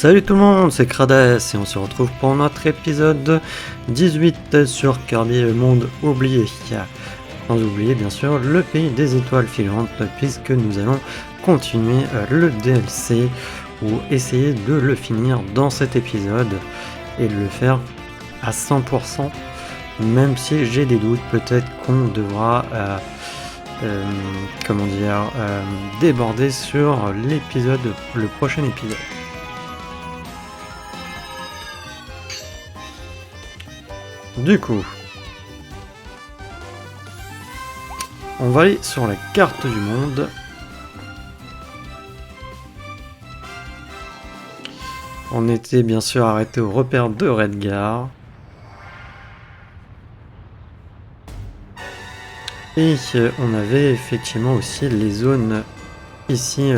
Salut tout le monde, c'est Kradas et on se retrouve pour notre épisode 18 sur Kirby le monde oublié. Sans oublier bien sûr le pays des étoiles filantes puisque nous allons continuer le DLC ou essayer de le finir dans cet épisode et de le faire à 100%, même si j'ai des doutes, peut-être qu'on devra déborder sur le prochain épisode. Du coup, on va aller sur la carte du monde. On était bien sûr arrêté au repère de Redgar. Et on avait effectivement aussi les zones ici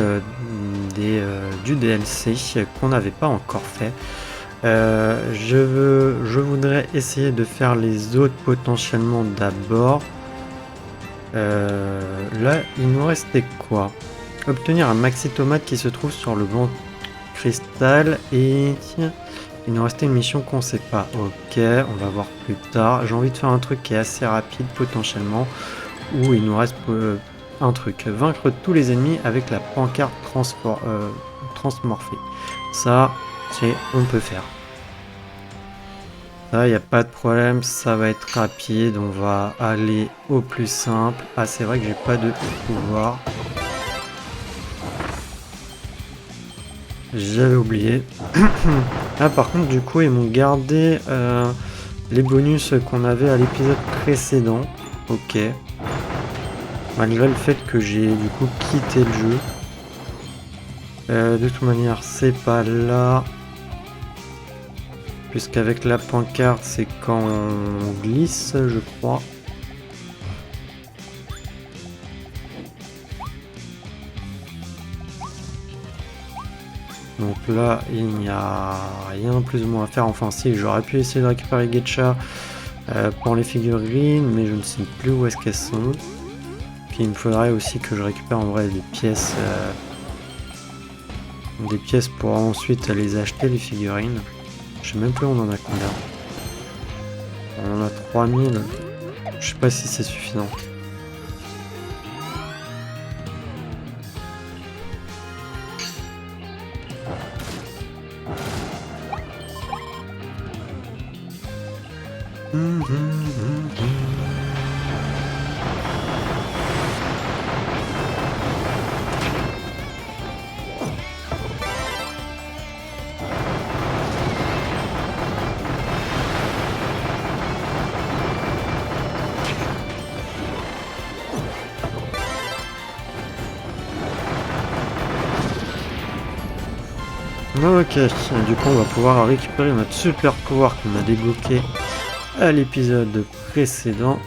du DLC qu'on n'avait pas encore fait. Je voudrais essayer de faire les autres potentiellement d'abord. Là, il nous restait quoi? Obtenir un maxi tomate qui se trouve sur le banc cristal. Et tiens, il nous restait une mission qu'on sait pas. Ok, on va voir plus tard. J'ai envie de faire un truc qui est assez rapide potentiellement. Où il nous reste un truc. Vaincre tous les ennemis avec la pancarte transmorphée. Ça, on peut faire. Ça, il n'y a pas de problème, ça va être rapide, on va aller au plus simple. Ah, c'est vrai que j'ai pas de pouvoir. J'avais oublié. Ah, par contre, du coup, ils m'ont gardé les bonus qu'on avait à l'épisode précédent. Ok. Malgré le fait que j'ai du coup quitté le jeu. De toute manière, c'est pas là. Puisqu'avec la pancarte, c'est quand on glisse, je crois. Donc là, il n'y a rien plus ou moins à faire. Enfin si, j'aurais pu essayer de récupérer Getcha pour les figurines, mais je ne sais plus où est-ce qu'elles sont. Puis il me faudrait aussi que je récupère en vrai des pièces pour ensuite les acheter, les figurines. Je sais même plus où on en a combien. On en a 3000. Je sais pas si c'est suffisant. Ok, du coup on va pouvoir récupérer notre super pouvoir qu'on a débloqué à l'épisode précédent.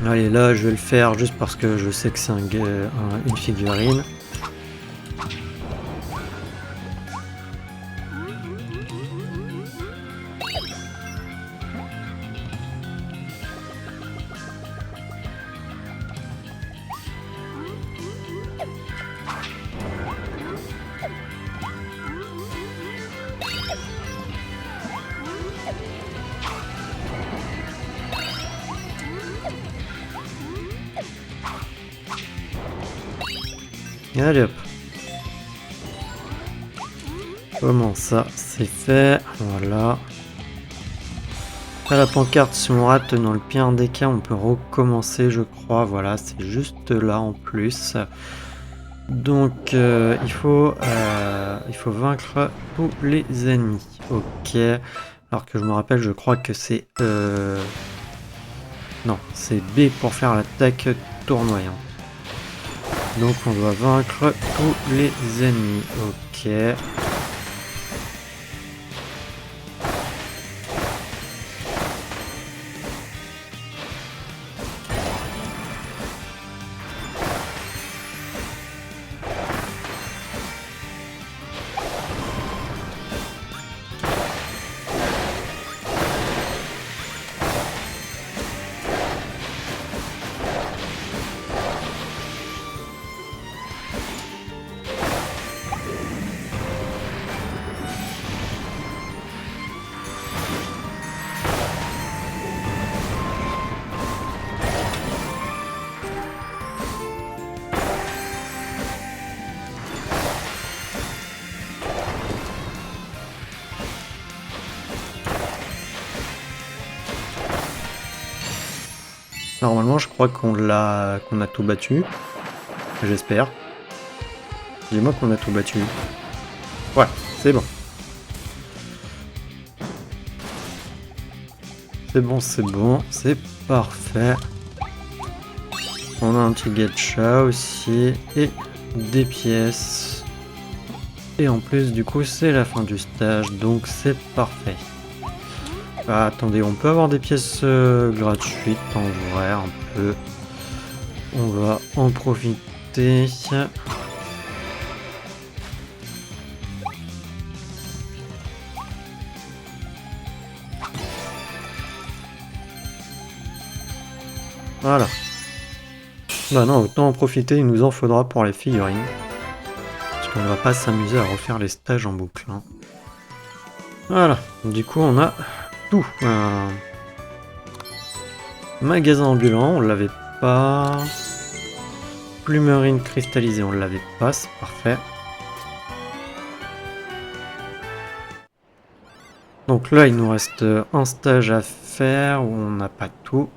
Allez, là je vais le faire juste parce que je sais que c'est une figurine. Allez hop. Comment ça, c'est fait. Voilà. À la pancarte, si on rate dans le pire des cas, on peut recommencer, je crois. Voilà, c'est juste là en plus. Donc, il faut vaincre tous les ennemis. Ok. Alors que je me rappelle, je crois que c'est... Non, c'est B pour faire l'attaque tournoyante. Donc on doit vaincre tous les ennemis. Ok. Normalement, je crois qu'on a tout battu. J'espère. Dis-moi qu'on a tout battu. Ouais, c'est bon. C'est bon, c'est parfait. On a un petit gacha aussi et des pièces. Et en plus, du coup, c'est la fin du stage, donc c'est parfait. Ah, attendez, on peut avoir des pièces gratuites en vrai, un peu. On va en profiter. Voilà. Bah non, autant en profiter, il nous en faudra pour les figurines. Parce qu'on ne va pas s'amuser à refaire les stages en boucle. Hein. Voilà, du coup on a tout. Magasin ambulant, on l'avait pas. Plumerine cristallisée, on l'avait pas, c'est parfait. Donc là, il nous reste un stage à faire où on n'a pas tout.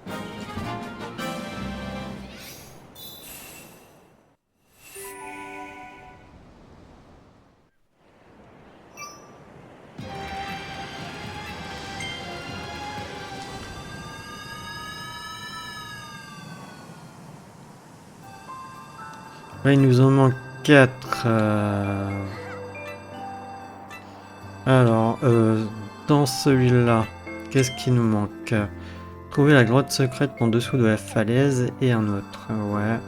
Là, il nous en manque 4. Alors, dans celui-là, qu'est-ce qui nous manque? Trouver la grotte secrète en dessous de la falaise et un autre, ouais.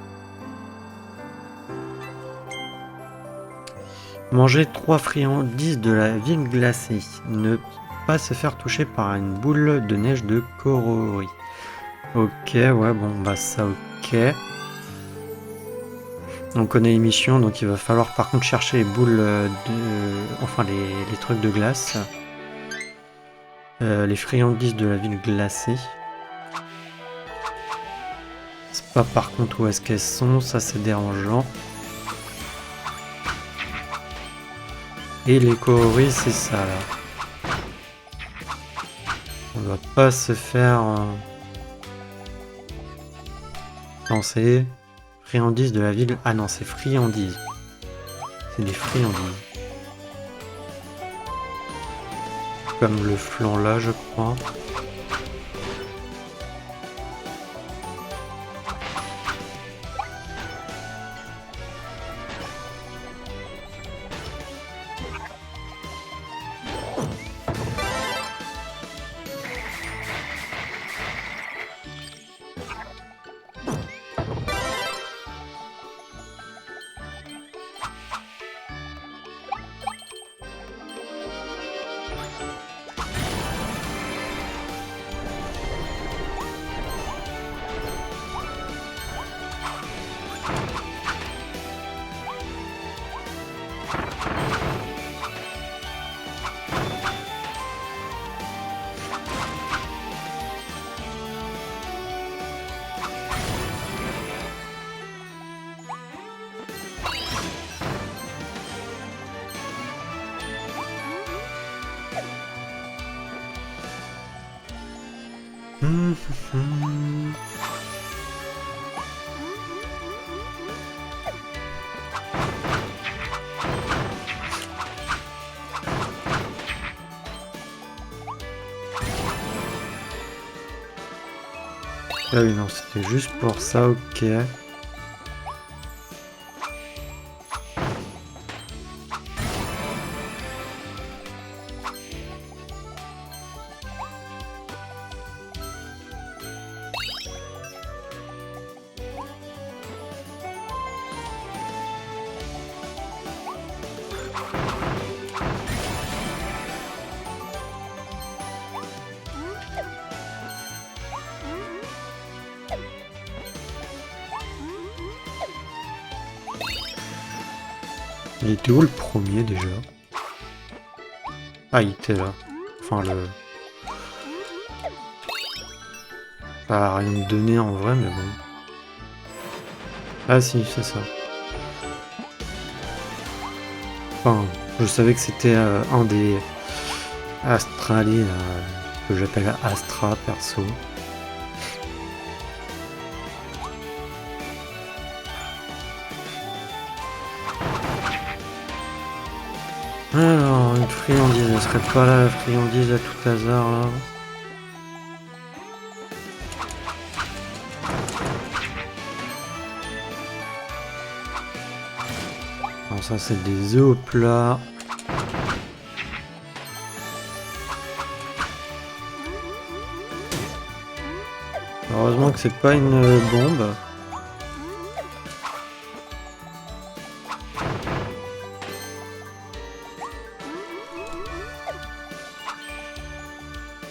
Manger 3 friandises de la ville glacée. Ne pas se faire toucher par une boule de neige de Korori. Ok, ouais, bon, bah ça, ok. On connaît l'émission, donc il va falloir par contre chercher les boules enfin, les trucs de glace. Les friandises de la ville glacée. C'est pas par contre où est-ce qu'elles sont, ça c'est dérangeant. Et les Korori, c'est ça là. On va pas se faire lancer. Friandises de la ville. Ah non, c'est friandises. C'est des friandises. Comme le flan là, je crois. Ah oui, non, c'était juste pour ça, ok. Il était où le premier déjà? Ah, il était là. Enfin, le... Ça va rien me donner en vrai, mais bon. Ah si, c'est ça. Enfin, je savais que c'était un des Astrali, que j'appelle Astra perso. Alors, une friandise, elle serait pas là la friandise à tout hasard là. Non, ça c'est des œufs au plat. Heureusement que c'est pas une bombe.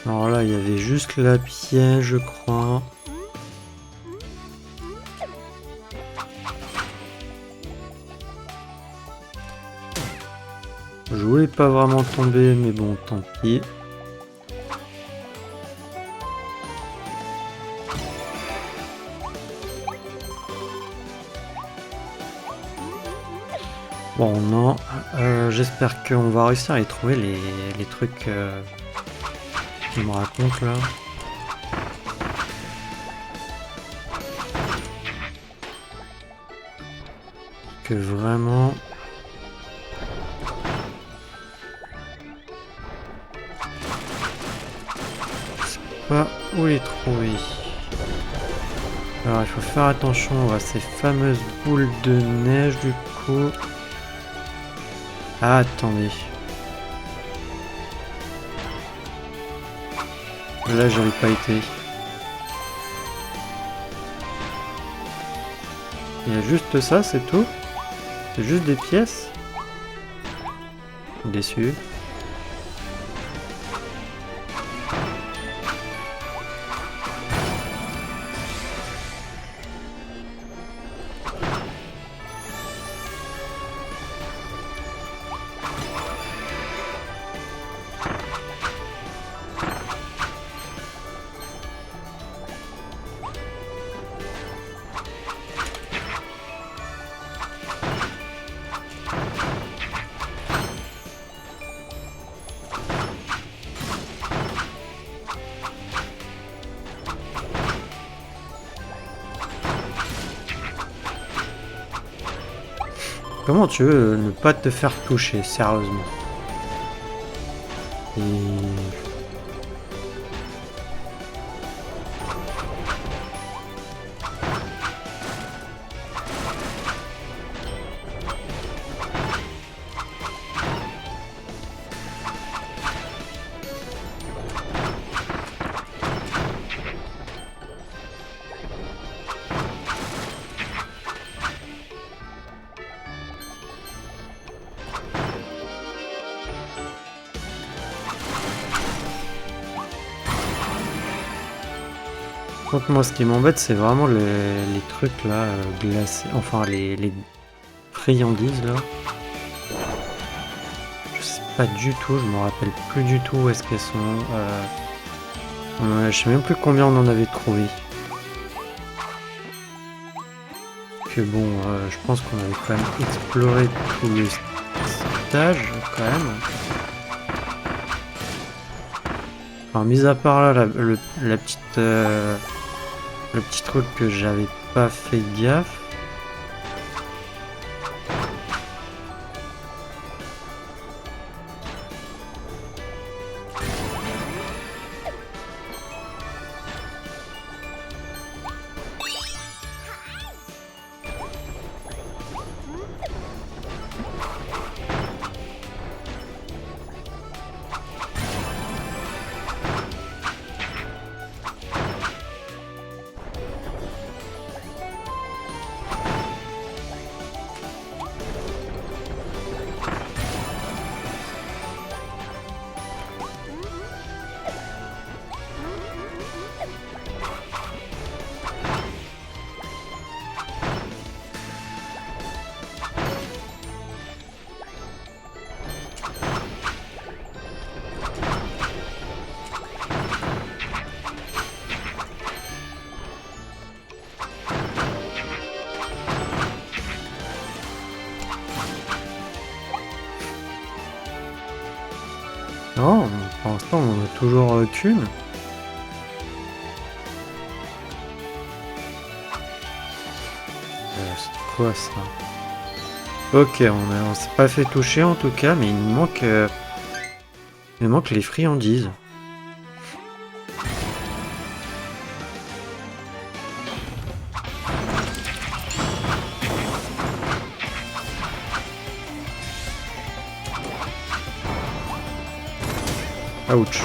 Alors là, il y avait juste la piège, je crois. Je voulais pas vraiment tomber, mais bon, tant pis. Bon, non. J'espère qu'on va réussir à y trouver les trucs qu'il me raconte là. Que vraiment... Je sais pas où les trouver. Alors il faut faire attention à ces fameuses boules de neige du coup. Ah, attendez. Là j'avais pas été. Il y a juste ça, c'est tout? C'est juste des pièces? Déçu. Comment tu veux ne pas te faire toucher, sérieusement? Et... Donc moi ce qui m'embête c'est vraiment les trucs là glacés, enfin les friandises là. Je sais pas du tout, je me rappelle plus du tout où est-ce qu'elles sont. Je sais même plus combien on en avait trouvé. Que bon, je pense qu'on avait quand même exploré tout le stage quand même. Enfin mis à part là la petite... le petit truc que j'avais pas fait gaffe. Non, pour l'instant on en a toujours qu'une. C'est quoi ça? Ok, on s'est pas fait toucher en tout cas, mais il nous manque les friandises. Ouch.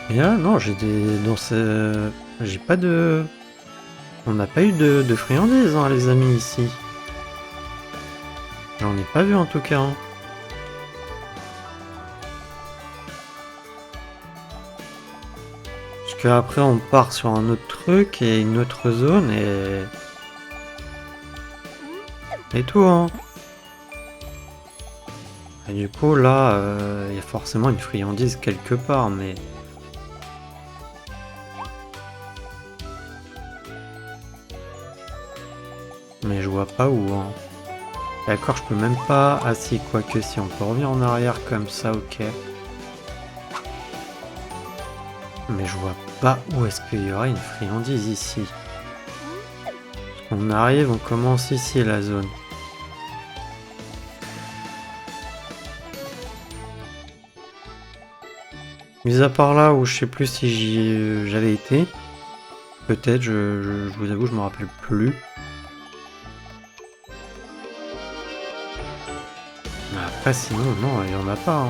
Et là, non, j'ai des... Dans ce... J'ai pas de... On n'a pas eu de friandises, hein, les amis, ici. J'en ai pas vu en tout cas. Hein. Parce qu'après on part sur un autre truc et une autre zone et tout. Hein. Et du coup là, il y a forcément une friandise quelque part, mais... Mais je vois pas où. Hein. D'accord, je peux même pas... Ah si, quoique si, on peut revenir en arrière comme ça, ok. Mais je vois pas où est-ce qu'il y aurait une friandise ici. On arrive, on commence ici la zone. Mis à part là où je sais plus si j'avais été. Peut-être, je vous avoue, je me rappelle plus. Mais après, sinon, non, il y en a pas. Hein.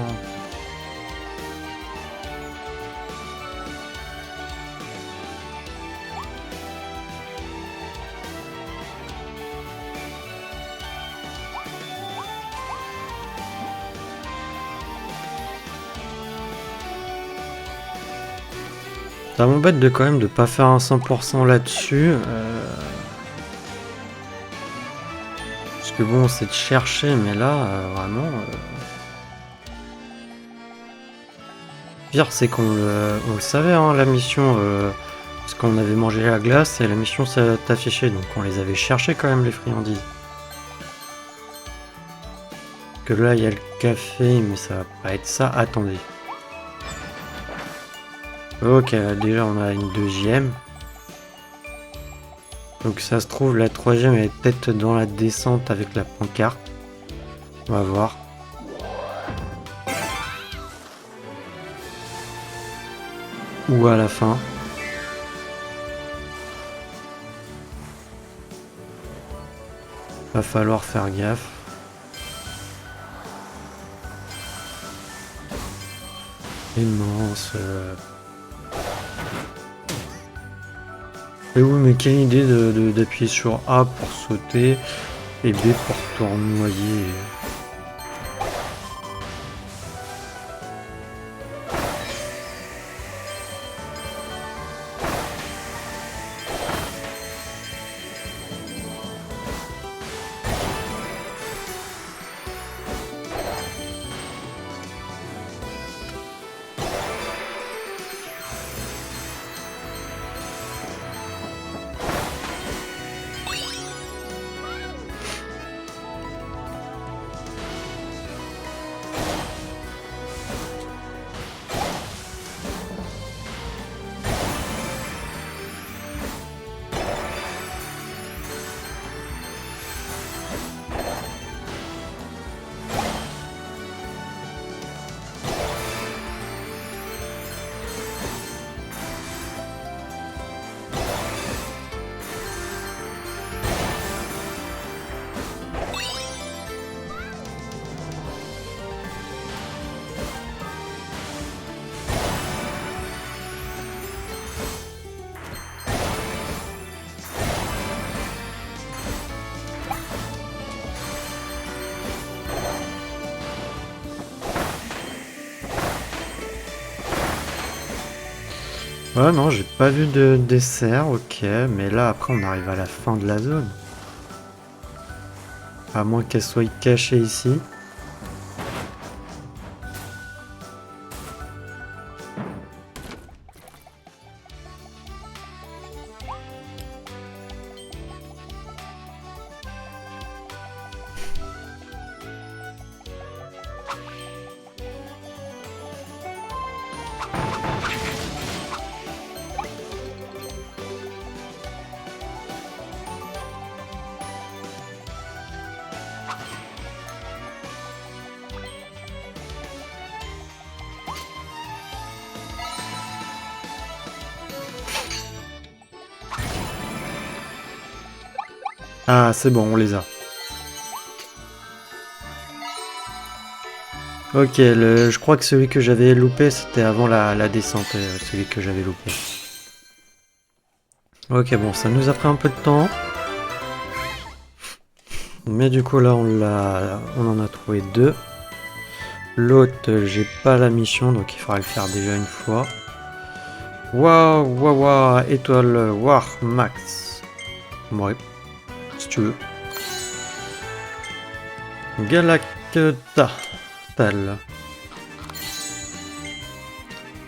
Ça m'embête de quand même de pas faire un 100% là-dessus. Parce que bon, c'est de chercher, mais là, vraiment... Pire, c'est qu'on le savait, hein, la mission... parce qu'on avait mangé la glace et la mission s'est affichée, donc on les avait cherchés quand même, les friandises. Que là, il y a le café, mais ça va pas être ça. Attendez. Ok, déjà on a une deuxième. Donc ça se trouve, la troisième elle est peut-être dans la descente avec la pancarte. On va voir. Ou à la fin. Va falloir faire gaffe. Immense. Et oui, mais quelle idée d'appuyer sur A pour sauter et B pour tournoyer. Ouais, non, j'ai pas vu de dessert, ok, mais là, après, on arrive à la fin de la zone. À moins qu'elle soit cachée ici. Ah, c'est bon, on les a. Ok, je crois que celui que j'avais loupé, c'était avant la descente, celui que j'avais loupé. Ok, bon, ça nous a pris un peu de temps. Mais du coup, là, on en a trouvé deux. L'autre, j'ai pas la mission, donc il faudra le faire déjà une fois. Waouh, waouh, waouh, étoile War Max. Ouais, si tu veux. Galacta. Tal.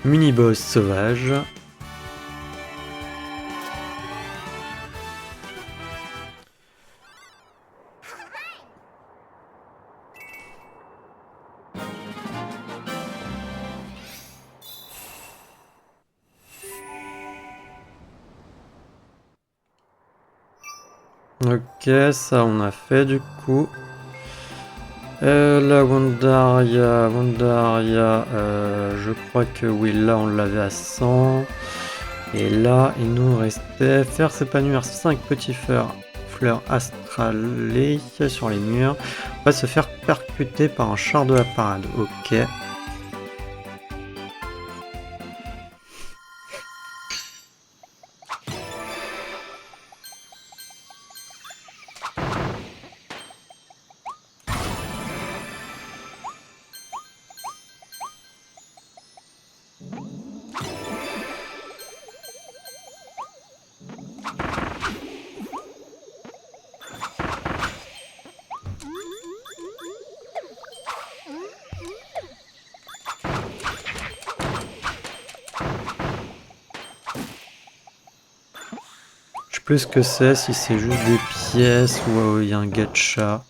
Mini-boss sauvage. Ok, ça on a fait du coup. La Wandaria, je crois que oui, là on l'avait à 100. Et là, il nous restait faire s'épanouir 5 petits fleurs astrales sur les murs. On va se faire percuter par un char de la parade. Ok. Je sais plus ce que c'est, si c'est juste des pièces ou il y a un gacha.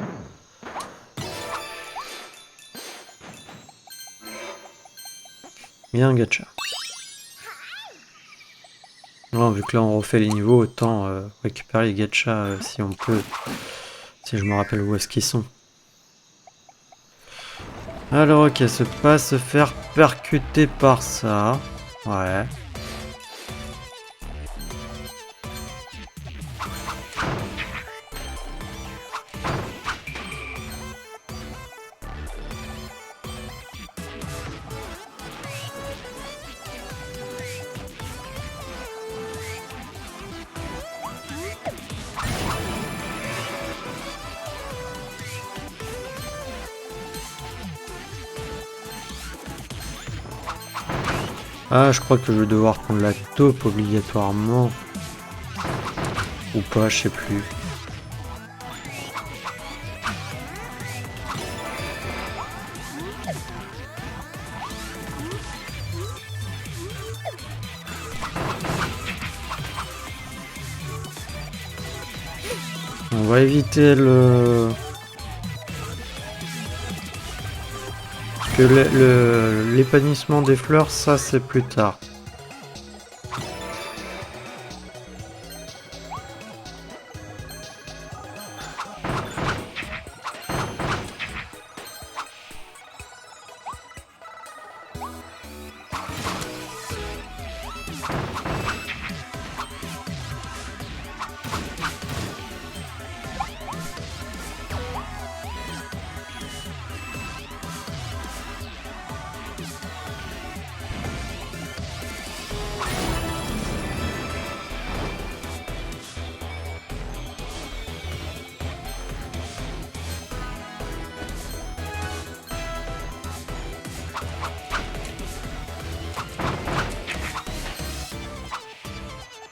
Il y a un gacha. Non, vu que là on refait les niveaux, autant récupérer les gachas si on peut. Si je me rappelle où est-ce qu'ils sont. Alors ok, se pas se faire percuter par ça. Ouais. Ah, je crois que je vais devoir prendre la taupe obligatoirement. Ou pas, je sais plus. On va éviter le... Parce que l'épanouissement des fleurs, ça c'est plus tard.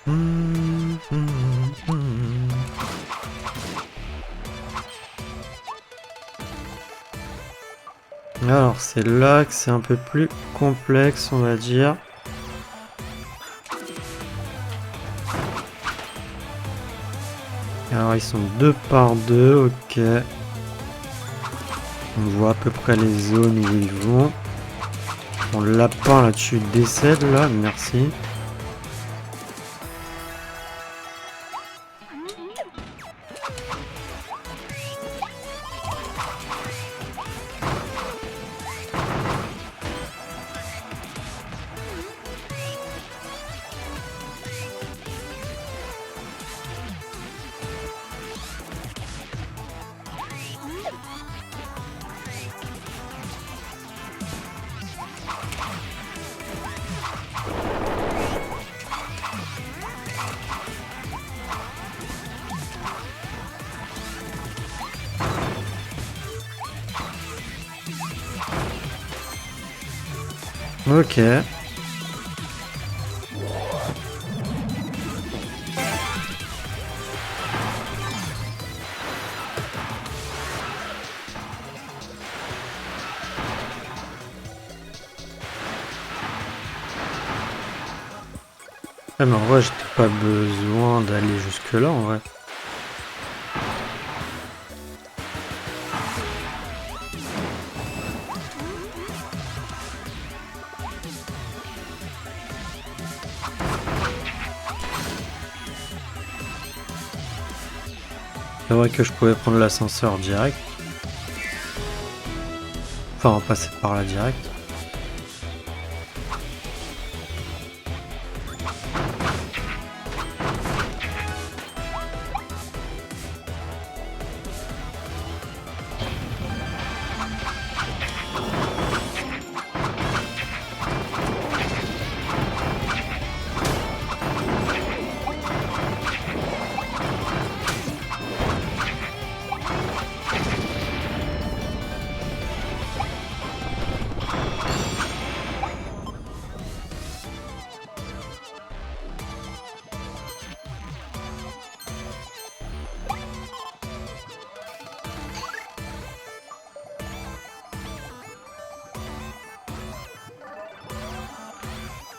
Alors c'est là que c'est un peu plus complexe, on va dire. Alors ils sont 2 par 2, ok. On voit à peu près les zones où ils vont. Bon, le lapin là-dessus décède là, merci. Ok. Ah mais en vrai j'ai pas besoin d'aller jusque là en vrai. C'est vrai que je pouvais prendre l'ascenseur direct. Enfin passer par là direct.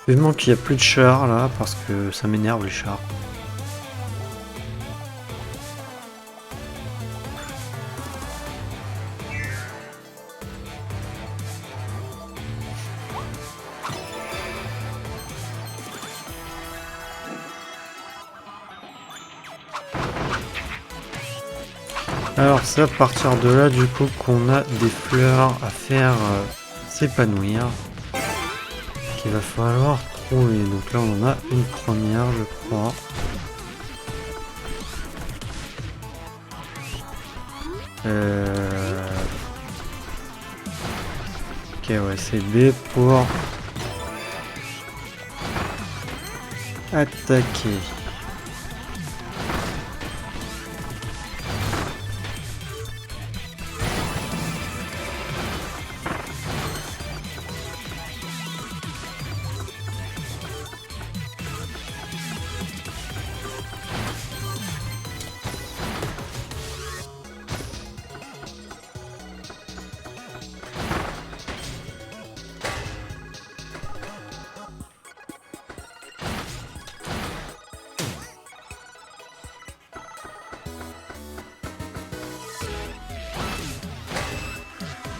Vivement qu'il n'y a plus de chars là, parce que ça m'énerve les chars. Alors c'est à partir de là du coup qu'on a des fleurs à faire s'épanouir. Qu'il va falloir trouver. Donc là on en a une première je crois. Ok ouais c'est B pour attaquer.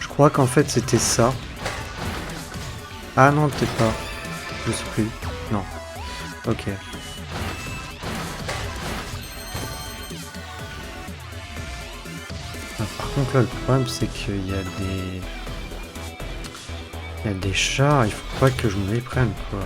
Je crois qu'en fait c'était ça. Ah non peut-être pas. Je sais plus. Non. Ok. Ah, par contre là le problème c'est qu'il y a des... Il y a des chats, il faut pas que je me les prenne quoi.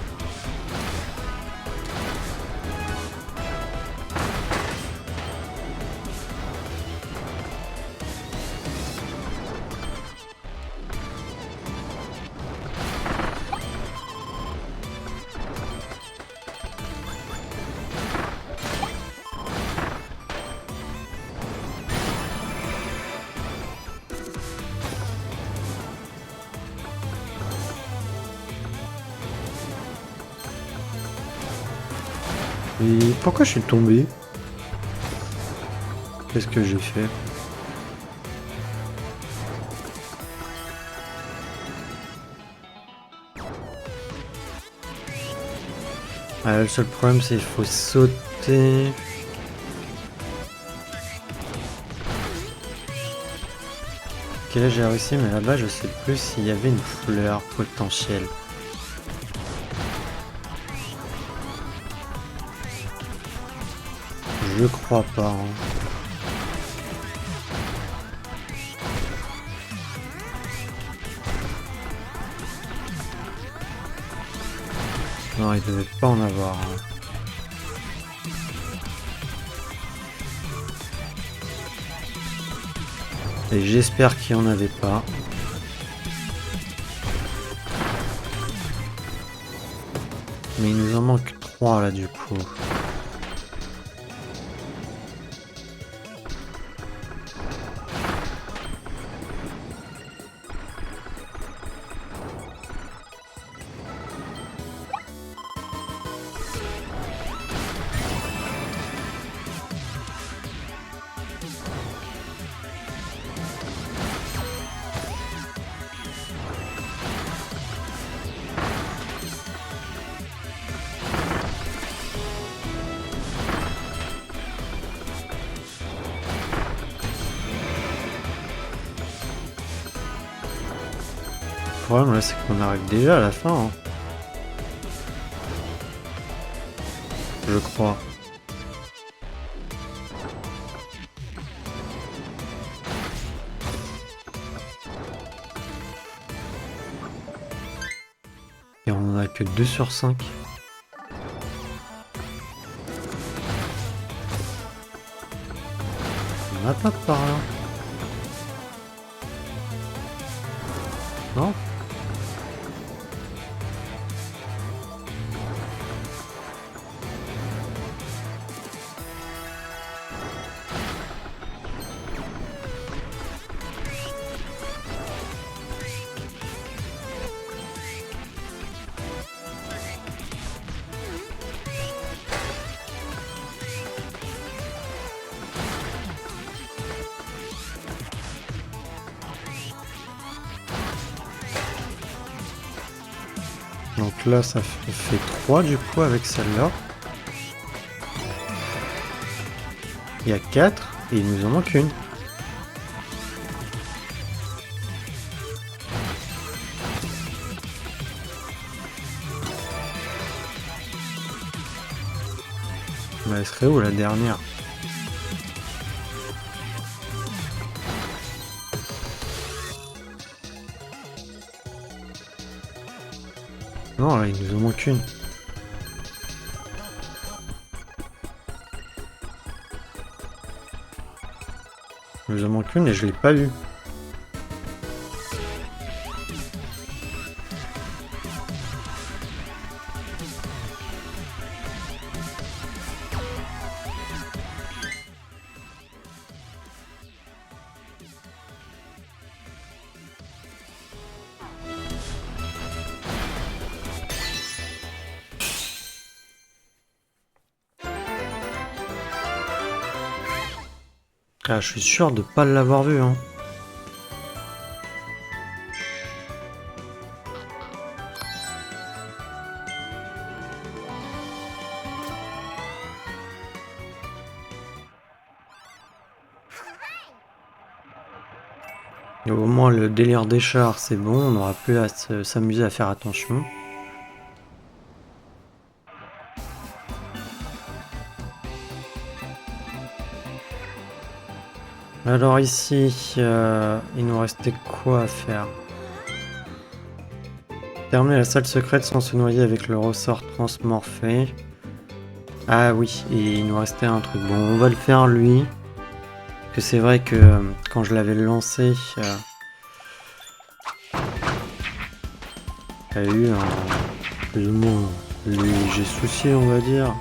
Et pourquoi je suis tombé? Qu'est-ce que j'ai fait? Ah, le seul problème c'est qu'il faut sauter. Ok, là j'ai réussi, mais là-bas je sais plus s'il y avait une fleur potentielle. Je crois pas. Hein. Non, il devait pas en avoir. Hein. Et j'espère qu'il n'y en avait pas. Mais il nous en manque 3 là du coup. Le problème là c'est qu'on arrive déjà à la fin. Hein. Je crois. Et on en a que 2 sur 5. On n'a pas par là. Non? Donc là ça fait 3 du coup avec celle-là. Il y a 4 et il nous en manque une. Mais elle serait où la dernière? Non, là il nous en manque une. Il nous en manque une et je l'ai pas vue. Ah, je suis sûr de pas l'avoir vu, hein. Et au moins le délire des chars c'est bon, on n'aura plus à s'amuser à faire attention. Alors ici, il nous restait quoi à faire? Terminer la salle secrète sans se noyer avec le ressort transmorphé. Ah oui, et il nous restait un truc. Bon, on va le faire lui. Parce que c'est vrai que quand je l'avais lancé, il y a eu un plus ou moins léger souci, on va dire.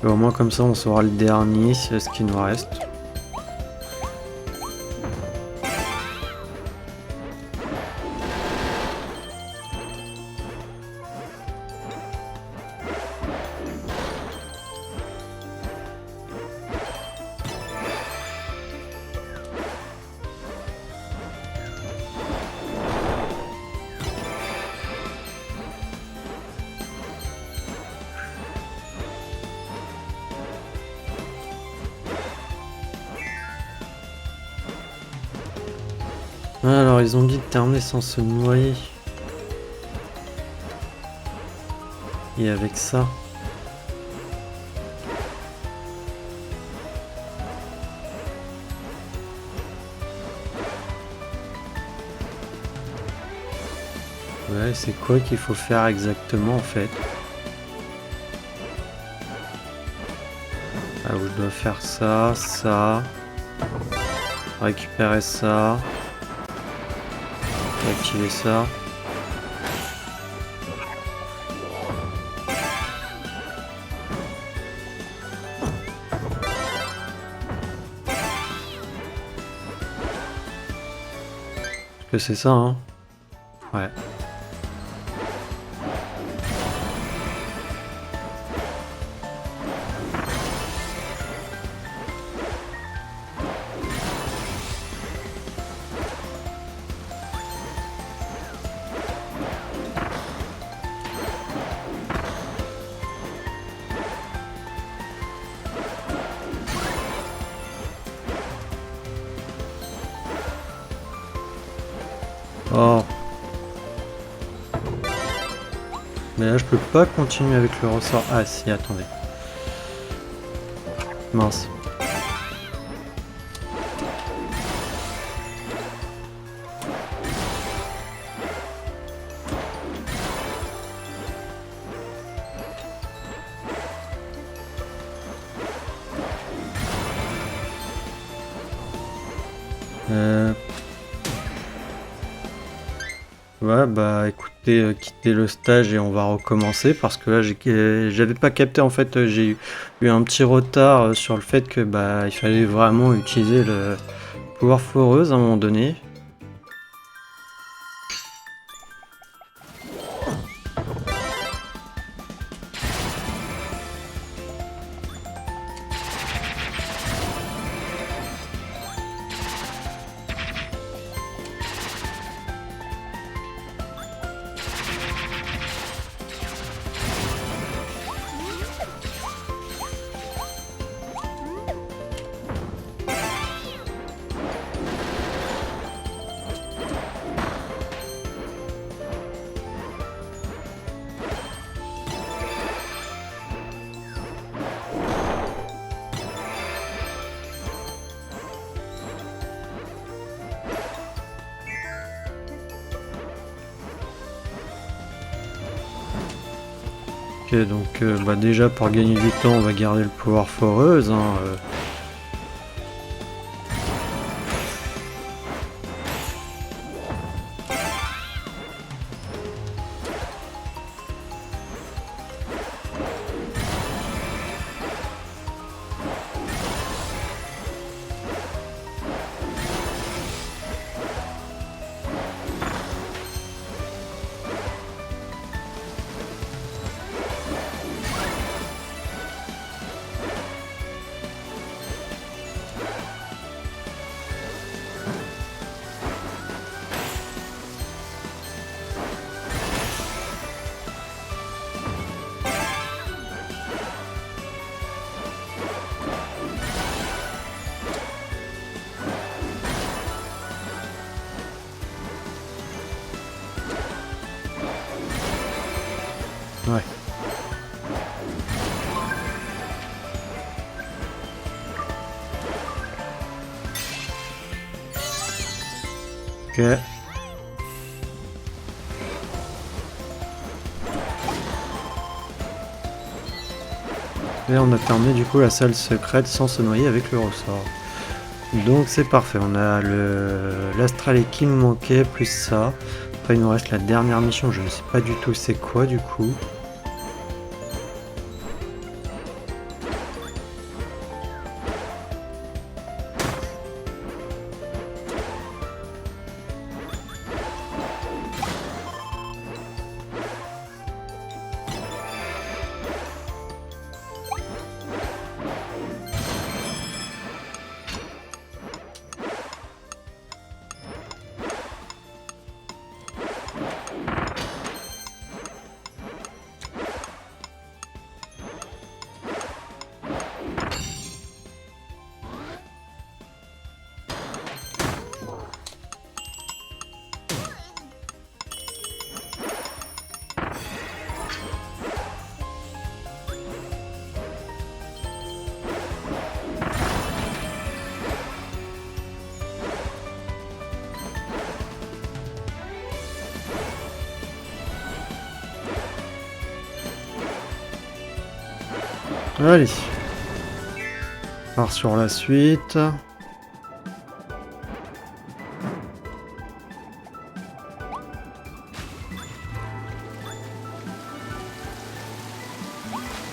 Et au moins comme ça on saura le dernier, c'est ce qui nous reste. Alors ils ont dit de terminer sans se noyer. Et avec ça. Ouais, c'est quoi qu'il faut faire exactement en fait? Ah, je dois faire ça, ça. Récupérer ça. Activer ça. Est-ce que c'est ça, hein? Ouais. Oh. Mais là je peux pas continuer avec le ressort. Ah si, attendez. Mince. Ouais, bah écoutez, quittez le stage et on va recommencer parce que là j'avais pas capté en fait, j'ai eu un petit retard sur le fait que bah il fallait vraiment utiliser le pouvoir foreuse à un moment donné. Ok, donc bah déjà pour gagner du temps on va garder le pouvoir foreuse, hein, ouais. Ok. Et on a terminé du coup la salle secrète sans se noyer avec le ressort. Donc c'est parfait, on a l'astralé qui nous manquait, plus ça. Après il nous reste la dernière mission, je ne sais pas du tout c'est quoi du coup. Allez. On part sur la suite.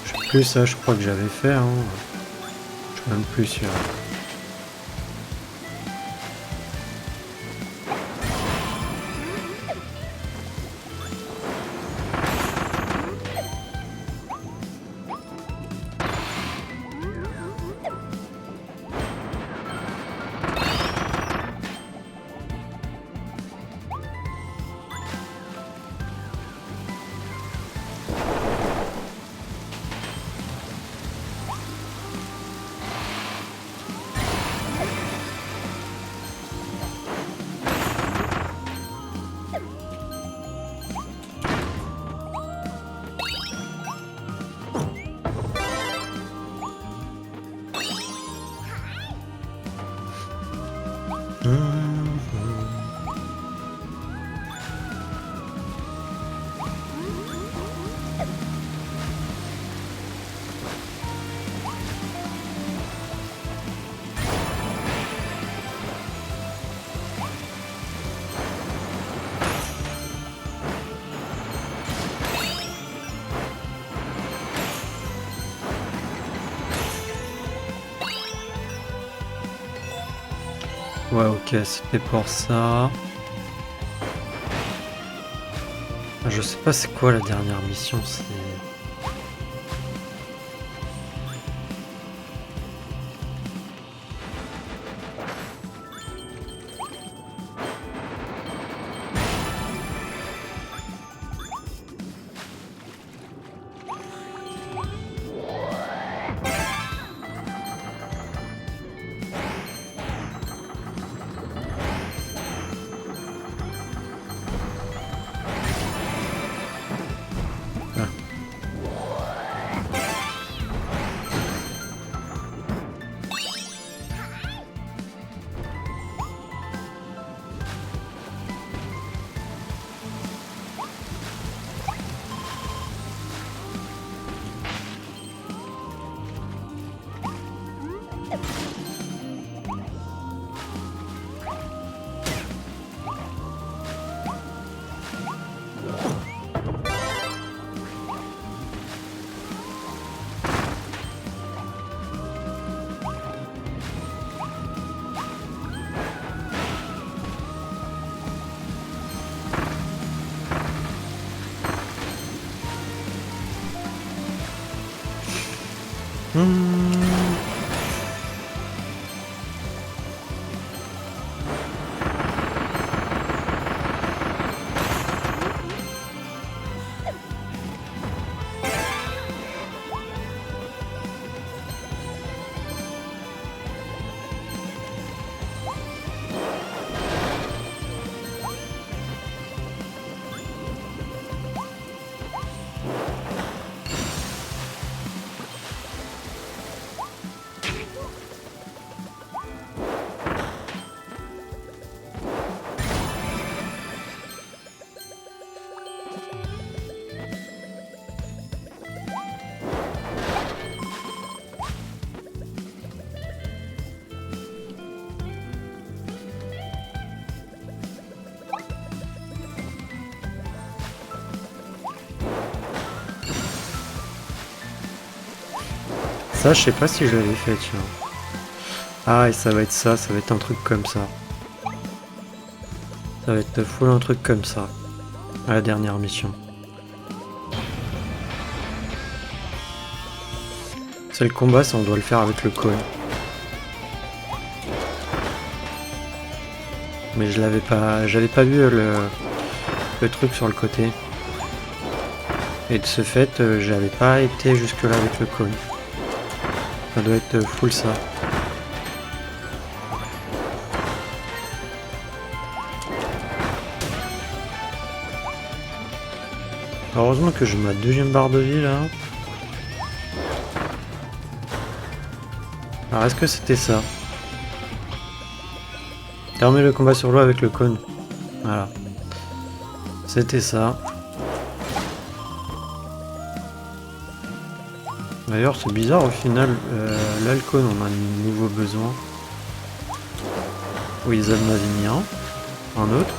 Je sais plus, ça je crois que j'avais fait. Hein. Je suis même plus sûr. Ouais, ok, c'était pour ça. Je sais pas c'est quoi la dernière mission, c'est... Ça, je sais pas si je l'avais fait, tiens. Ah, et ça va être ça, ça va être un truc comme ça. Ça va être full un truc comme ça. À la dernière mission. C'est le combat, ça on doit le faire avec le cône. Mais je l'avais pas. J'avais pas vu le truc sur le côté. Et de ce fait, j'avais pas été jusque là avec le cône. Ça doit être full ça. Heureusement que j'ai ma deuxième barre de vie là. Alors est-ce que c'était ça? Terminer le combat sur l'eau avec le cône. Voilà. C'était ça. D'ailleurs, c'est bizarre, au final, l'Halcon, on a un nouveau besoin. Oui, Zab m'avait mis un autre.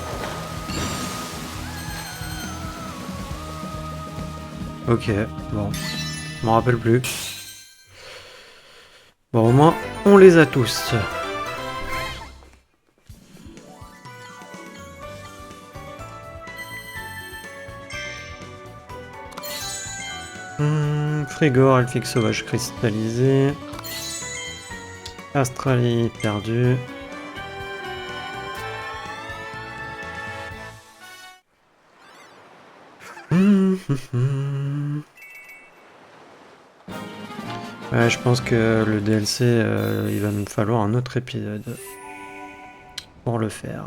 Ok, bon, je m'en rappelle plus. Bon, au moins, on les a tous. Frigor, elfique sauvage cristallisé. Astralie perdu. Ouais, je pense que le DLC, il va nous falloir un autre épisode pour le faire.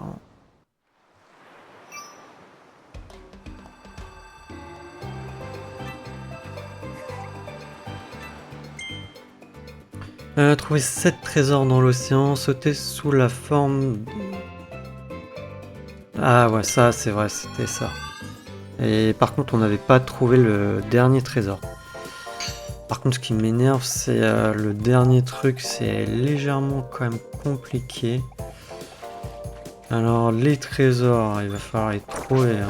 Trouver 7 trésors dans l'océan, sauter sous la forme... Ah ouais, ça c'est vrai, c'était ça. Et par contre, on n'avait pas trouvé le dernier trésor. Par contre, ce qui m'énerve, c'est le dernier truc, c'est légèrement quand même compliqué. Alors, les trésors, il va falloir les trouver. Hein.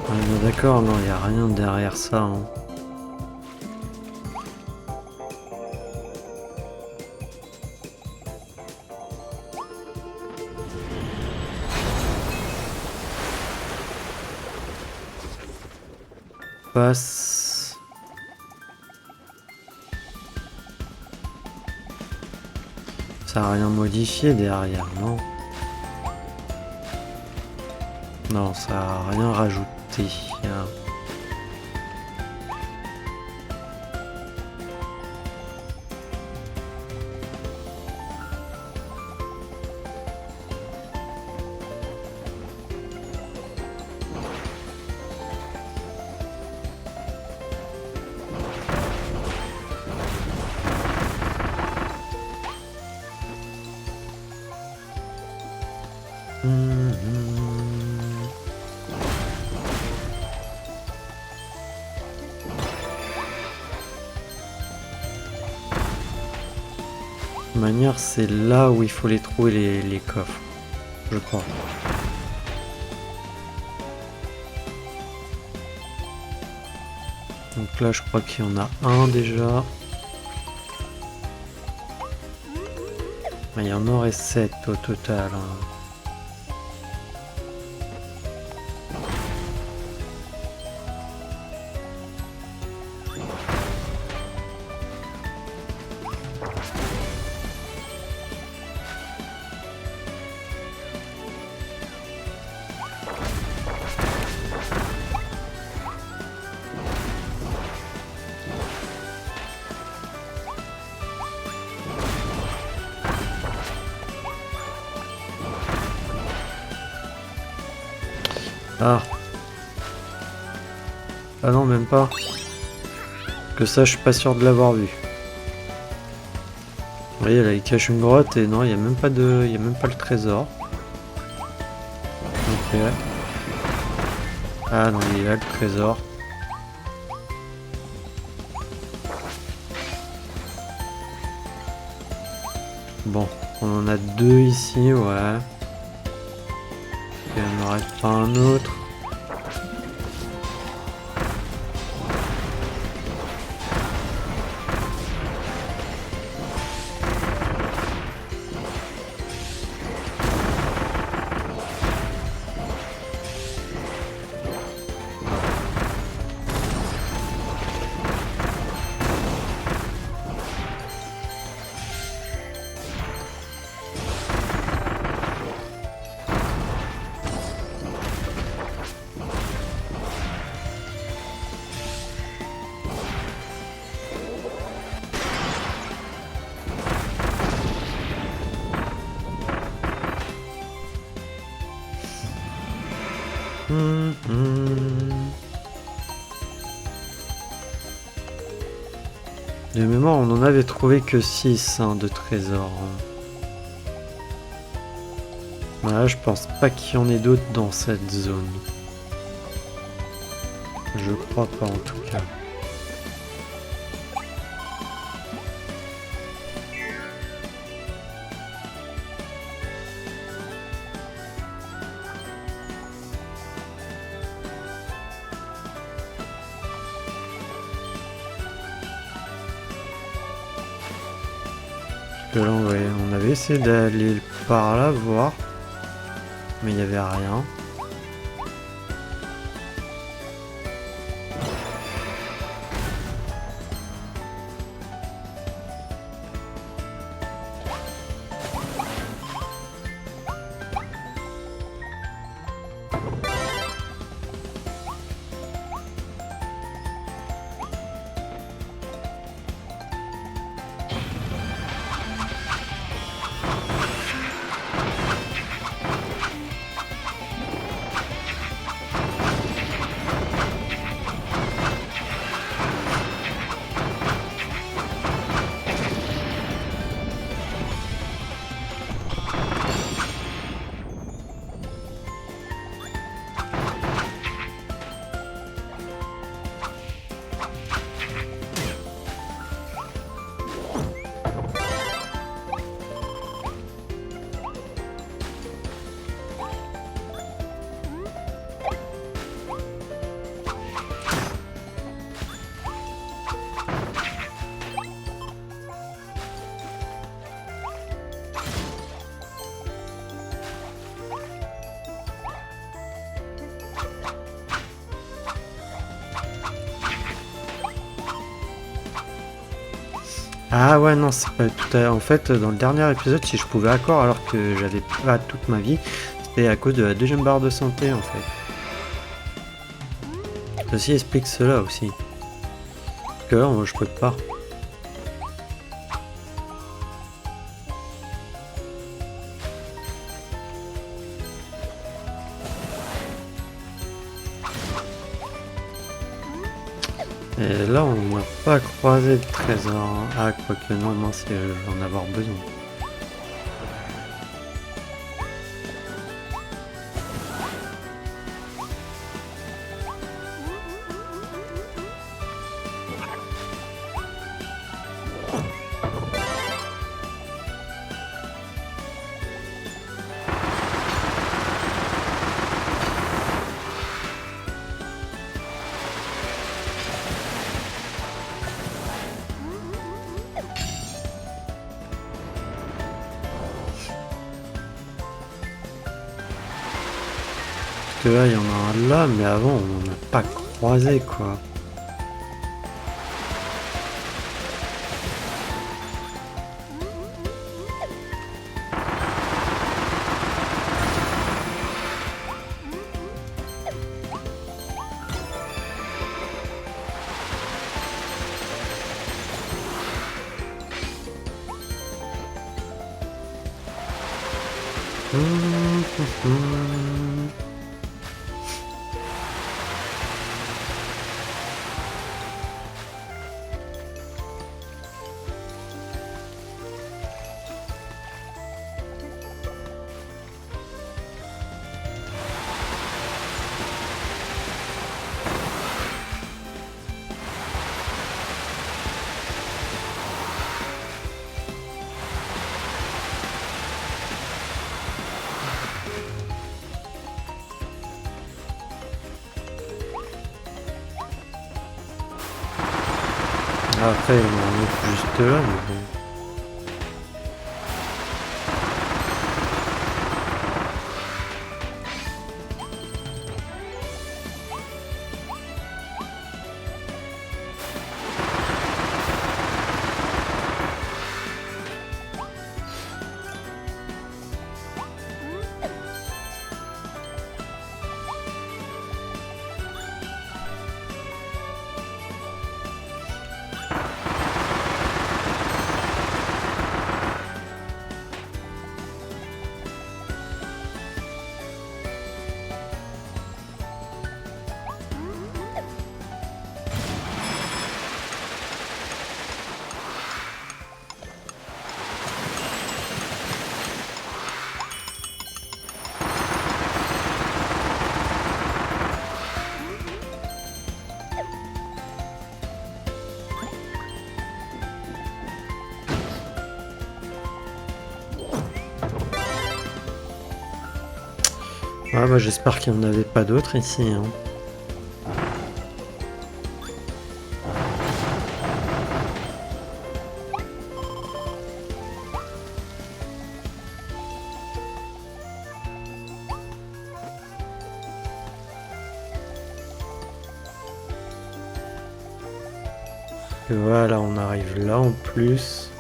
On est bien d'accord, non, il n'y a rien derrière ça. Hein. Passe. Ça n'a rien modifié derrière, non? Non, ça n'a rien rajouté. De toute manière, c'est là où il faut les trouver les coffres, je crois. Donc là, je crois qu'il y en a un déjà. Il y en aurait 7 au total. Hein. Ah. Ah non, même pas. Que ça, je suis pas sûr de l'avoir vu. Vous voyez, là, il cache une grotte et non, il n'y a même pas de... Il y a même pas le trésor. Ok. Ah non, il est là, le trésor. Bon, on en a 2 ici, ouais. Et on n'aurait pas un autre. De mémoire, on en avait trouvé que 6 de trésors. Là, je pense pas qu'il y en ait d'autres dans cette zone. Je crois pas en tout cas. Là, on avait essayé d'aller par là voir, mais il n'y avait rien. Ah ouais, non, c'est pas tout à... En fait, dans le dernier épisode, si je pouvais accord alors que j'avais pas toute ma vie, c'était à cause de la deuxième barre de santé, en fait. Ceci explique cela aussi. Parce que là, moi, je peux pas. Et là, on n'a pas croisé de trésor. Ah, quoique non, mince, je vais en avoir besoin. Que là, il y en a un là, mais avant, on n'a pas croisé, quoi. Après, il en est juste là, mais bon. Ah bah j'espère qu'il n'y en avait pas d'autres ici. Hein. Et voilà, on arrive là en plus.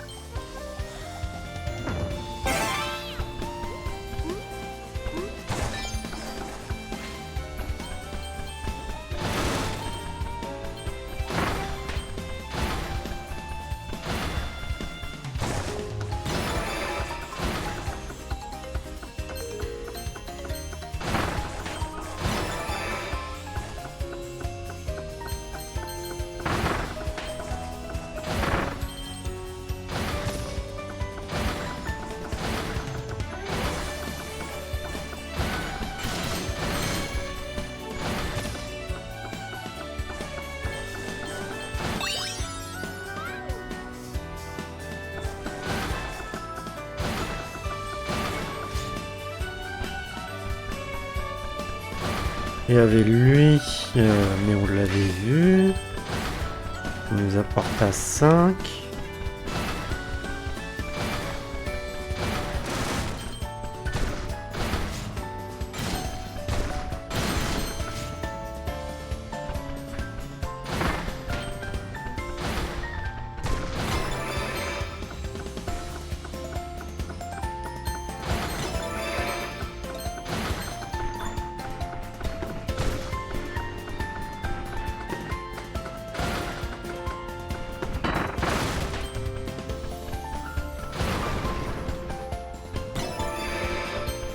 Il y avait lui, mais on l'avait vu. Il nous apporte à 5.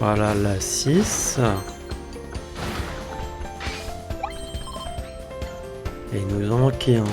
Voilà la 6. Et il nous en manquait un.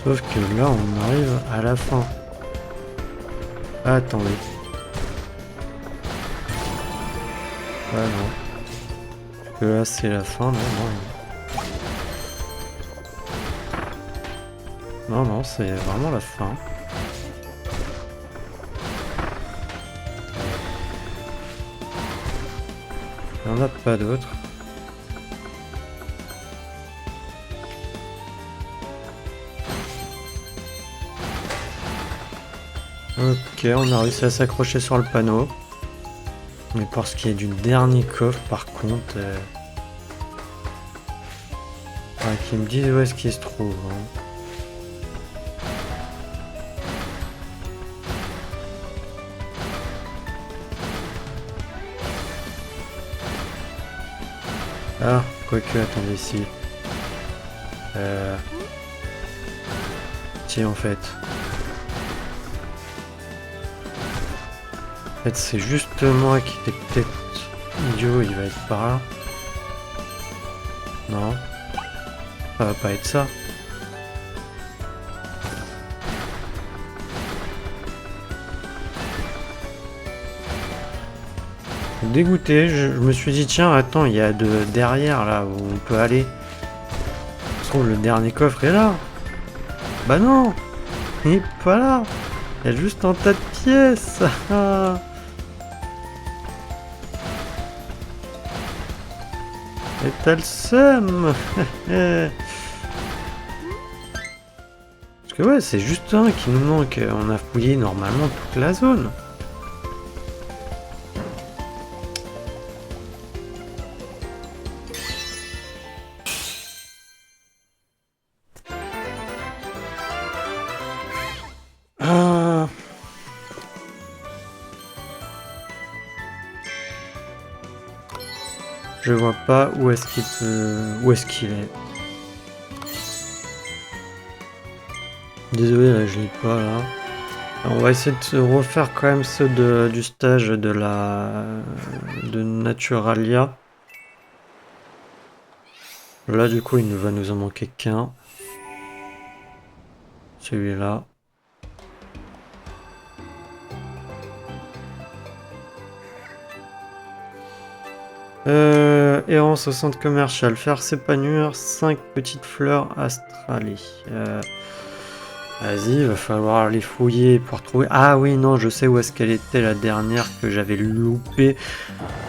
Sauf que là, on arrive à la fin. Ah, attendez. Ah non. Parce que là, c'est la fin. Non, non, c'est vraiment la fin. Il n'y en a pas d'autres. Ok, on a réussi à s'accrocher sur le panneau. Mais pour ce qui est du dernier coffre, par contre... qu'ils me disent où est-ce qu'il se trouve. Hein. Ah, quoique, attendez, si. Tiens, en fait. En fait, c'est juste moi qui était peut-être idiot, il va être par là. Non. Ça va pas être ça. Dégoûté, je me suis dit tiens attends, il y a de derrière là où on peut aller. Je trouve le dernier coffre est là. Bah non, il est pas là. Il y a juste un tas de pièces. Et t'as le seum. Parce que ouais, c'est juste un qui nous manque. On a fouillé normalement toute la zone. Ah. Je vois pas où est-ce qu'il peut... Où est-ce qu'il est. Désolé, là, je l'ai pas, là. On va essayer de refaire quand même ceux du stage de Naturalia. Là, du coup, il ne va nous en manquer qu'un. Celui-là. Errance au centre commercial. Faire s'épanouir 5 petites fleurs astrales. Vas-y, il va falloir les fouiller pour trouver... Ah oui, non, je sais où est-ce qu'elle était la dernière que j'avais loupée,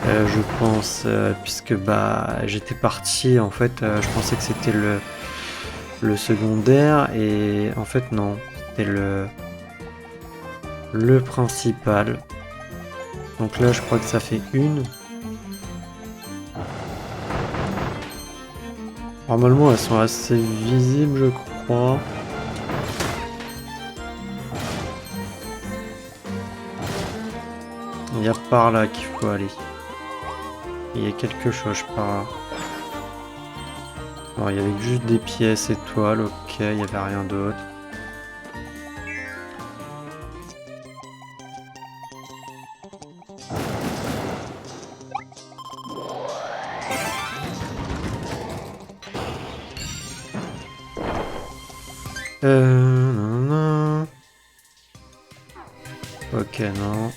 je pense, puisque bah j'étais parti, en fait, je pensais que c'était le secondaire, et en fait non, c'était le principal. Donc là, je crois que ça fait une. Normalement, elles sont assez visibles, je crois. Il y a par là qu'il faut aller. Il y a quelque chose par là. Alors, il y avait juste des pièces étoiles, ok, il n'y avait rien d'autre. Non. Ok, non.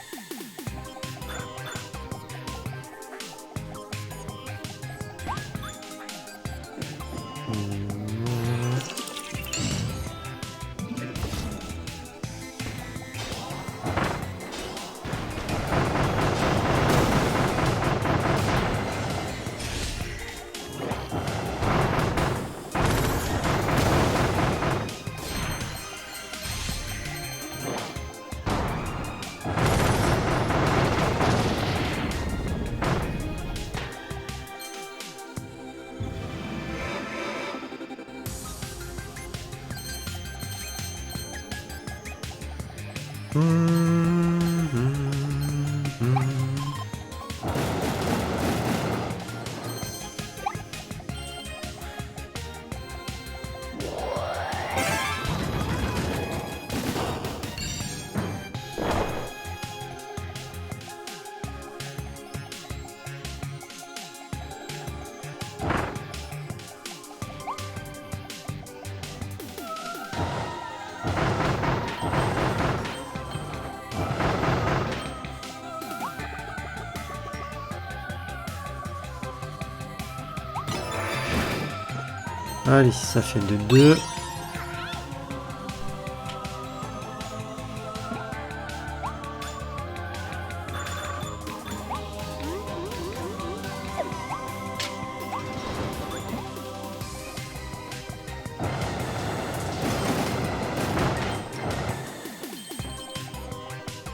Allez, ça fait de 2.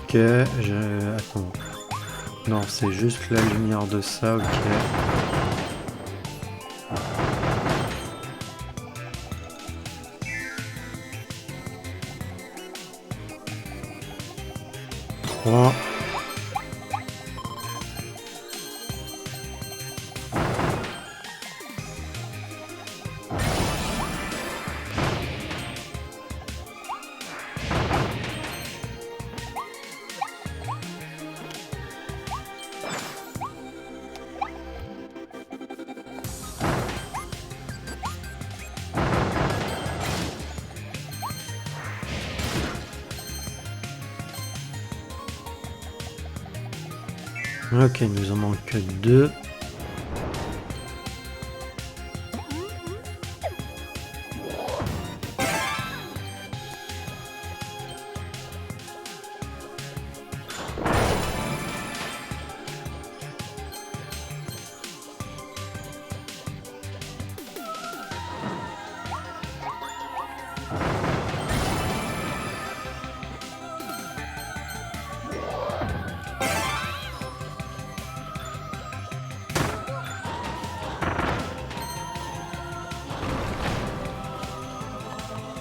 Ok, attends. Non, c'est juste la lumière de ça, ok. Trois. Ok, il nous en manque 2.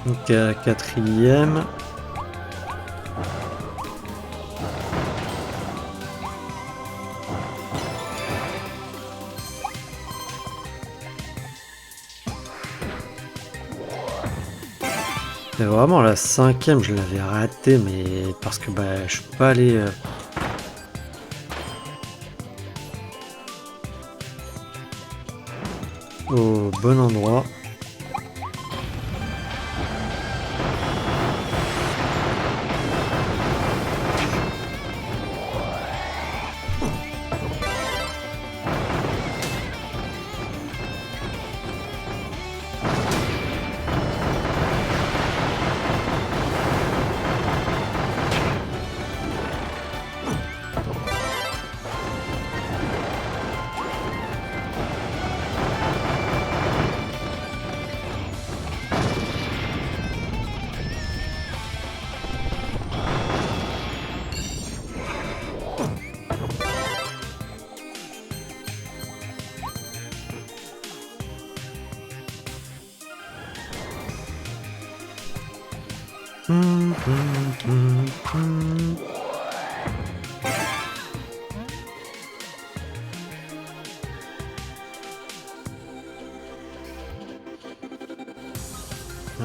Donc quatrième. Et vraiment la cinquième je l'avais raté mais parce que bah je suis pas allé au bon endroit.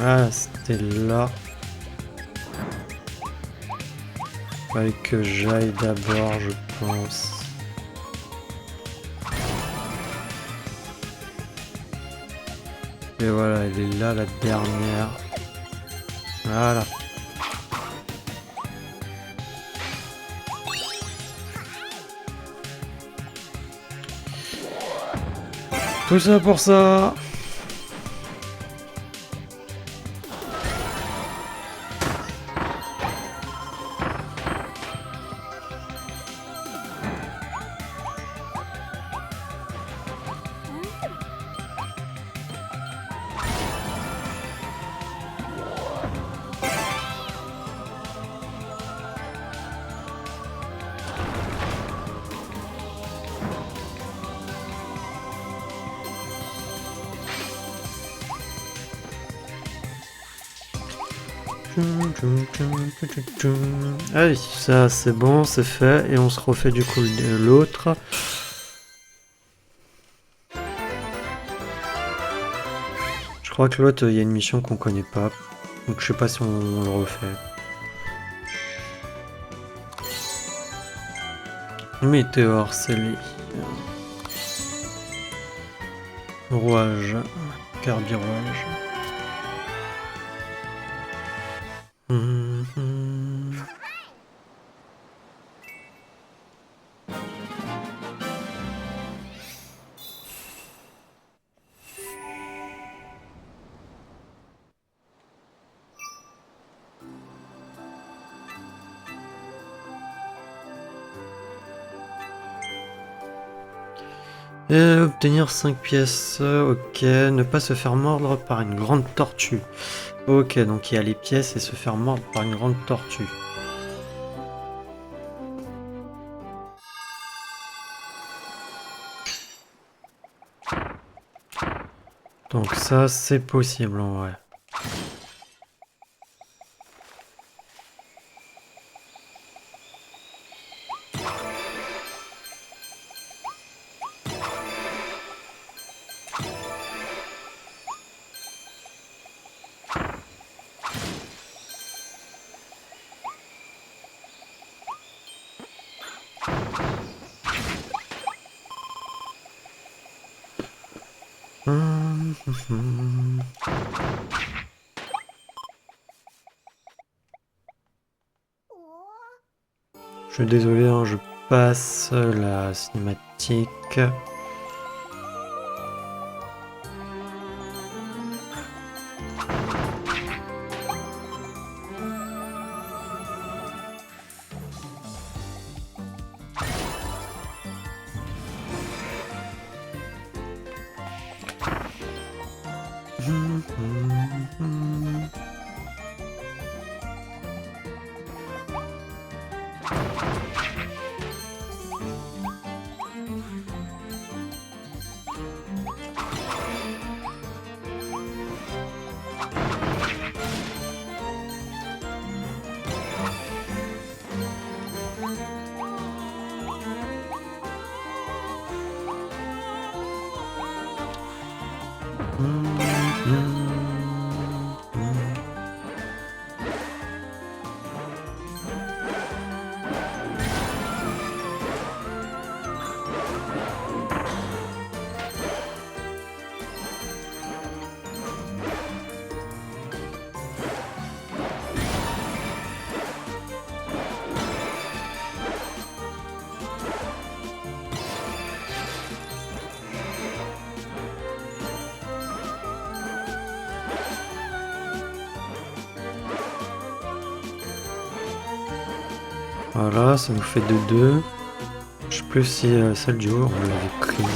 Ah, c'était là. Fallait que j'aille d'abord, je pense. Et voilà, elle est là, la dernière. Voilà. Tout ça pour ça. Ah oui, ça c'est bon, c'est fait. Et on se refait du coup l'autre. Je crois que l'autre, il y a une mission qu'on connaît pas. Donc je sais pas si on le refait. Météore scellé. Rouage. Kirby rouage. Et obtenir 5 pièces, ok. Ne pas se faire mordre par une grande tortue. Ok, donc il y a les pièces et se faire mordre par une grande tortue. Donc ça, c'est possible en vrai. Je suis désolé, hein, je peux passe la cinématique. Voilà, ça nous fait 2-2. Je sais plus si celle du haut, on l'avait pris en vrai.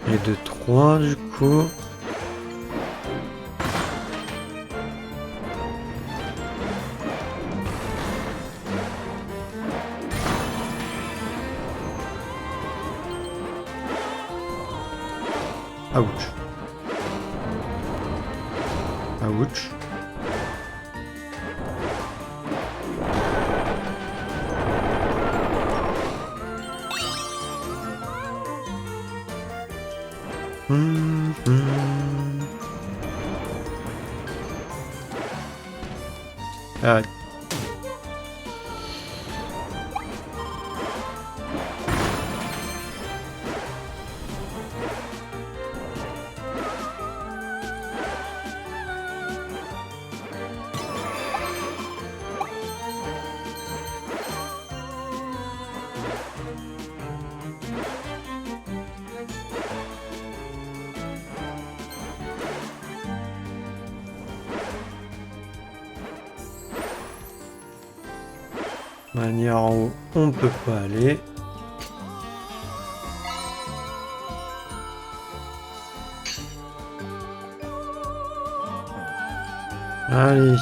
Et 2-3 du coup. Ouch. Ouch. Ah. Manière en haut, on peut pas aller. Allez.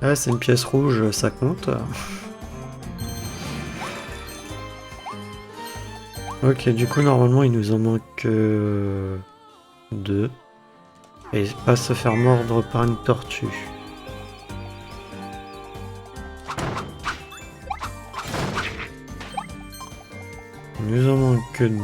Ah, c'est une pièce rouge, ça compte. Ok, du coup, normalement, il nous en manque 2. Et pas se faire mordre par une tortue. Nous en manque que 2.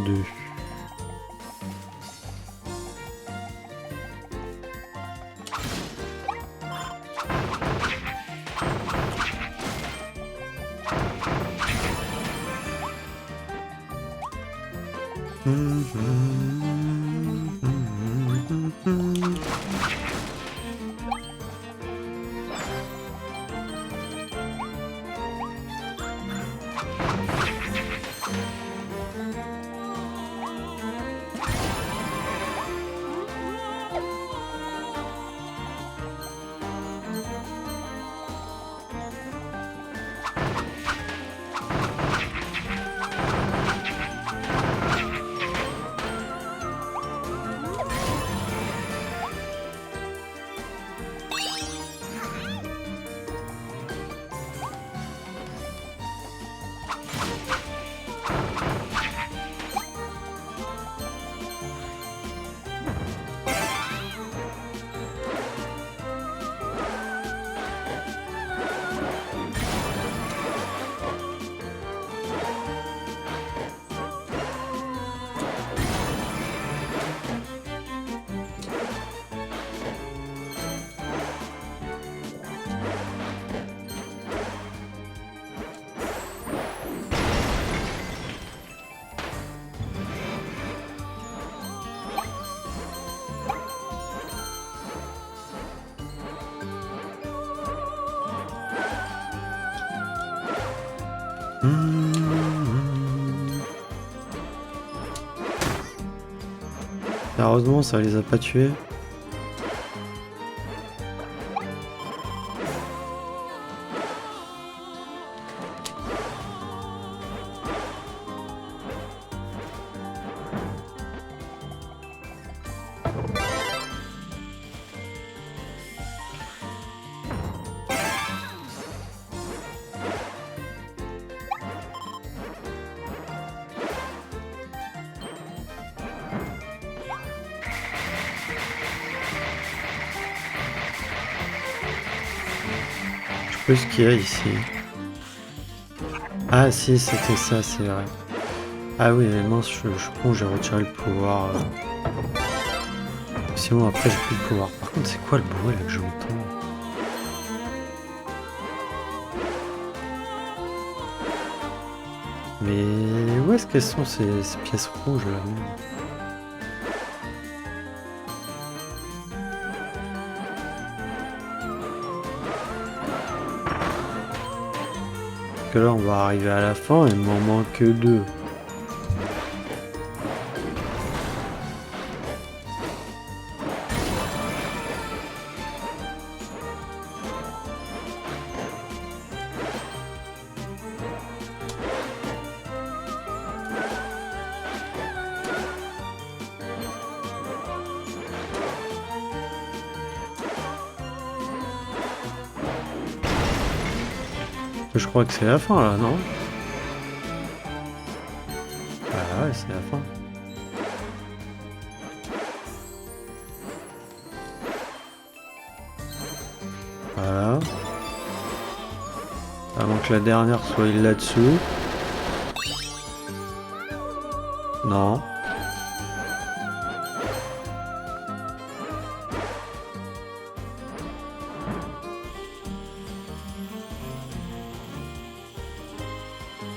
Heureusement, ça les a pas tués. Je sais plus ce qu'il y a ici. Ah si, c'était ça, c'est vrai. Ah oui, mince, je suis con, j'ai retiré le pouvoir. Sinon après j'ai plus de pouvoir. Par contre, c'est quoi le bruit là que j'entends? Mais où est-ce qu'elles sont ces pièces rouges là même? Parce que là on va arriver à la fin et il m'en manque 2. Je crois que c'est la fin là, non? Ah ouais, c'est la fin. Voilà. Avant que la dernière soit là-dessous. Non.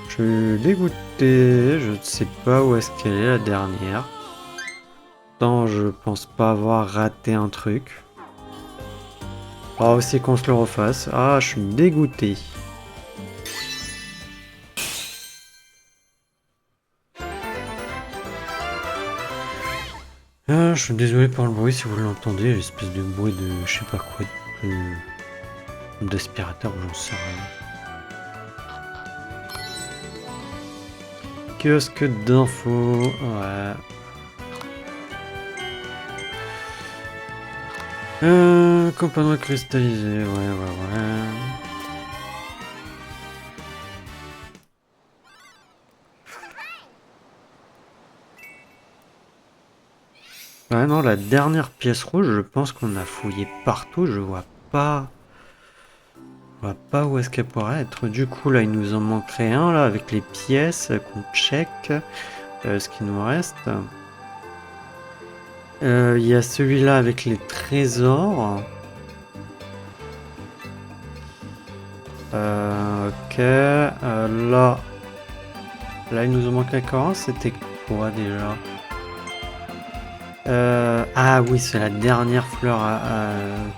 Je suis dégoûté, je ne sais pas où est-ce qu'elle est la dernière. Pourtant, je pense pas avoir raté un truc. Ah, aussi qu'on se le refasse. Ah, je suis dégoûté. Ah, je suis désolé pour le bruit si vous l'entendez, l'espèce de bruit de je sais pas quoi, d'aspirateur ou j'en sais rien. Kiosque d'infos, ouais. Compagnon cristallisé, ouais. Ouais, non, la dernière pièce rouge, je pense qu'on a fouillé partout, je vois pas Je vois pas où est-ce qu'elle pourrait être. Du coup, là, il nous en manquerait un, là, avec les pièces qu'on check. Ce qui nous reste. Il y a celui-là avec les trésors. Ok. Là, il nous en manque encore un. C'était quoi déjà? Ah oui, c'est la dernière fleur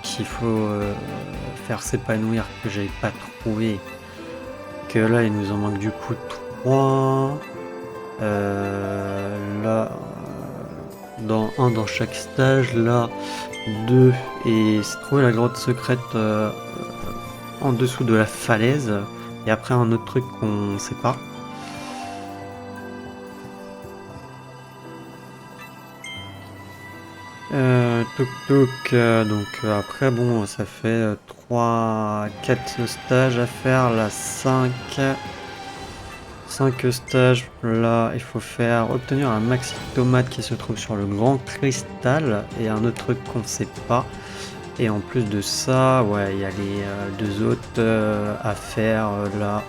qu'il faut faire s'épanouir que j'avais pas trouvé. Que là, il nous en manque du coup 3. Là, dans chaque stage. Là, 2. Et c'est trouver la grotte secrète en dessous de la falaise. Et après, un autre truc qu'on sait pas. Donc après bon ça fait 4 stages à faire, là 5 stages, là il faut faire obtenir un maxi tomate qui se trouve sur le grand cristal et un autre truc qu'on sait pas, et en plus de ça ouais il y a les 2 autres à faire là.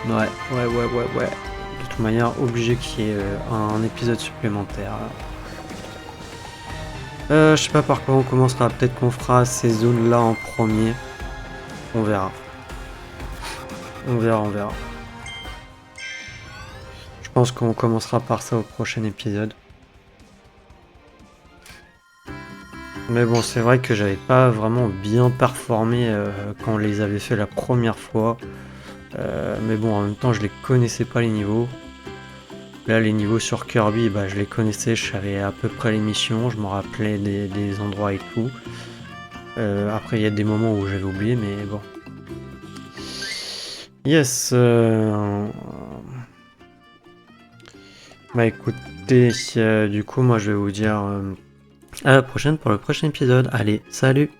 Ouais. De toute manière, obligé qu'il y ait un épisode supplémentaire. Je sais pas par quoi on commencera. Peut-être qu'on fera ces zones-là en premier. On verra. On verra. Je pense qu'on commencera par ça au prochain épisode. Mais bon, c'est vrai que j'avais pas vraiment bien performé quand on les avait fait la première fois. Mais bon, en même temps, je les connaissais pas les niveaux. Là, les niveaux sur Kirby, bah, je les connaissais, je savais à peu près les missions, je me rappelais des endroits et tout. Après, il y a des moments où j'avais oublié, mais bon. Yes. Bah écoutez, du coup, moi je vais vous dire à la prochaine pour le prochain épisode. Allez, salut!